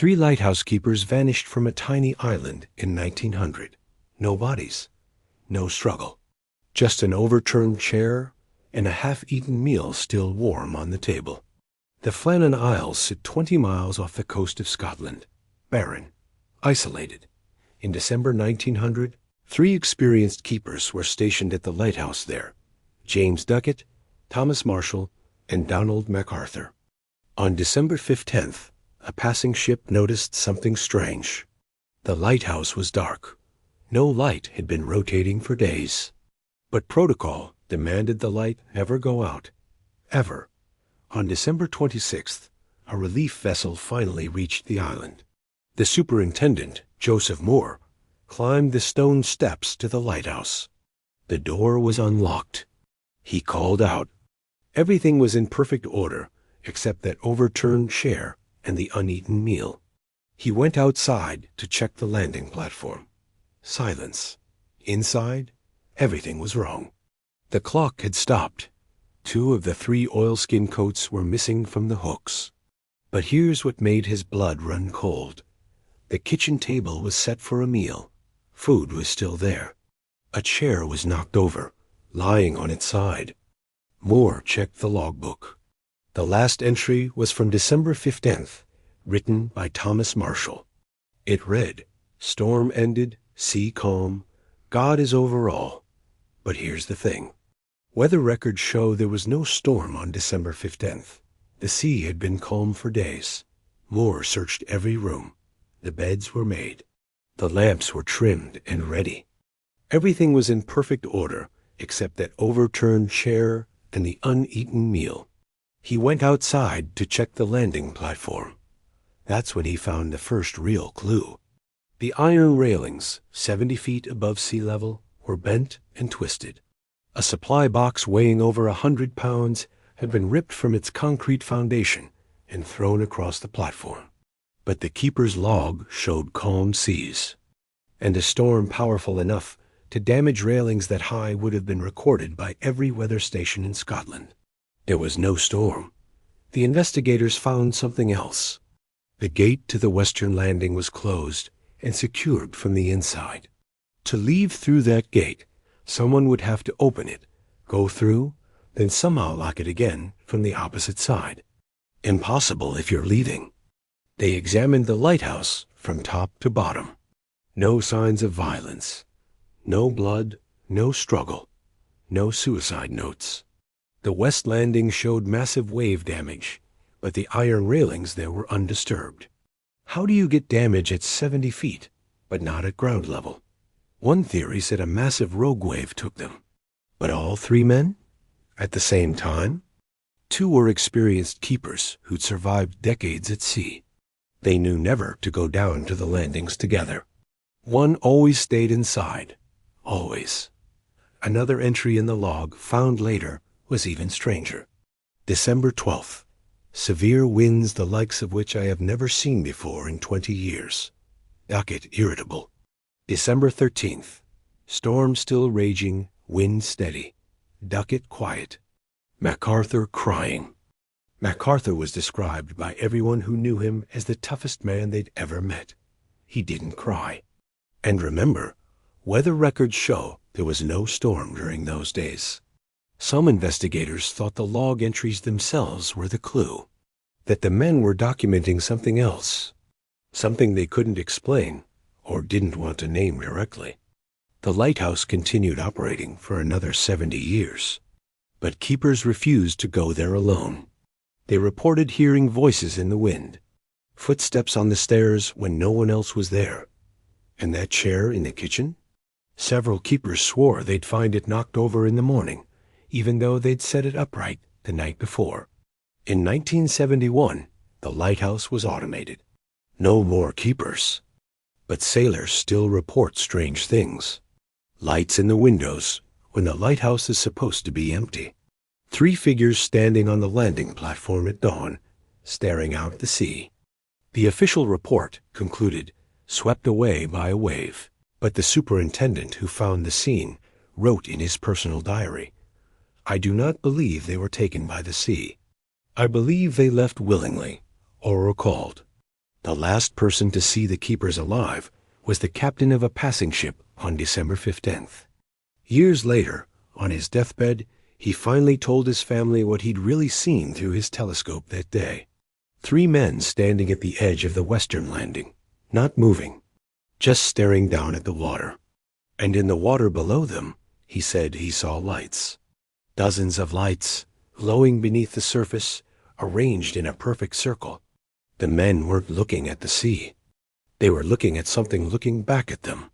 3 lighthouse keepers vanished from a tiny island in 1900. No bodies, no struggle. Just an overturned chair and a half-eaten meal still warm on the table. The Flannan Isles sit 20 miles off the coast of Scotland, barren, isolated. In December 1900, 3 experienced keepers were stationed at the lighthouse there: James Ducat, Thomas Marshall, and Donald MacArthur. On December 15th, a passing ship noticed something strange. The lighthouse was dark. No light had been rotating for days. But protocol demanded the light never go out. Ever. On December 26th, a relief vessel finally reached the island. The superintendent, Joseph Moore, climbed the stone steps to the lighthouse. The door was unlocked. He called out. Everything was in perfect order, except that overturned chair and the uneaten meal. He went outside to check the landing platform. Silence. Inside, everything was wrong. The clock had stopped. 2 of the 3 oilskin coats were missing from the hooks. But here's what made his blood run cold. The kitchen table was set for a meal. Food was still there. A chair was knocked over, lying on its side. Moore checked the logbook. The last entry was from December 15th, written by Thomas Marshall. It read, "Storm ended, sea calm, God is over all." But here's the thing. Weather records show there was no storm on December 15th. The sea had been calm for days. Moore searched every room. The beds were made. The lamps were trimmed and ready. Everything was in perfect order, except that overturned chair and the uneaten meal. He went outside to check the landing platform. That's when he found the first real clue. The iron railings, 70 feet above sea level, were bent and twisted. A supply box weighing over 100 pounds had been ripped from its concrete foundation and thrown across the platform. But the keeper's log showed calm seas, and a storm powerful enough to damage railings that high would have been recorded by every weather station in Scotland. There was no storm. The investigators found something else. The gate to the western landing was closed and secured from the inside. To leave through that gate, someone would have to open it, go through, then somehow lock it again from the opposite side. Impossible if you're leaving. They examined the lighthouse from top to bottom. No signs of violence. No blood, no struggle, no suicide notes. The west landing showed massive wave damage, but the iron railings there were undisturbed. How do you get damage at 70 feet, but not at ground level? One theory said a massive rogue wave took them. But all 3 men? At the same time? 2 were experienced keepers who'd survived decades at sea. They knew never to go down to the landings together. One always stayed inside. Always. Another entry in the log, found later, was even stranger. December 12th. Severe winds the likes of which I have never seen before in 20 years. Ducat irritable. December 13th. Storm still raging, wind steady. Ducat quiet. MacArthur crying. MacArthur was described by everyone who knew him as the toughest man they'd ever met. He didn't cry. And remember, weather records show there was no storm during those days. Some investigators thought the log entries themselves were the clue, that the men were documenting something else, something they couldn't explain or didn't want to name directly. The lighthouse continued operating for another 70 years, but keepers refused to go there alone. They reported hearing voices in the wind, footsteps on the stairs when no one else was there, and that chair in the kitchen? Several keepers swore they'd find it knocked over in the morning, even though they'd set it upright the night before. In 1971, the lighthouse was automated. No more keepers. But sailors still report strange things. Lights in the windows when the lighthouse is supposed to be empty. 3 figures standing on the landing platform at dawn, staring out the sea. The official report concluded swept away by a wave, but the superintendent who found the scene wrote in his personal diary, "I do not believe they were taken by the sea. I believe they left willingly or were called." The last person to see the keepers alive was the captain of a passing ship on December 15th. Years later, on his deathbed, he finally told his family what he'd really seen through his telescope that day. 3 men standing at the edge of the western landing, not moving, just staring down at the water. And in the water below them, he said he saw lights. Dozens of lights, glowing beneath the surface, arranged in a perfect circle. The men weren't looking at the sea. They were looking at something looking back at them.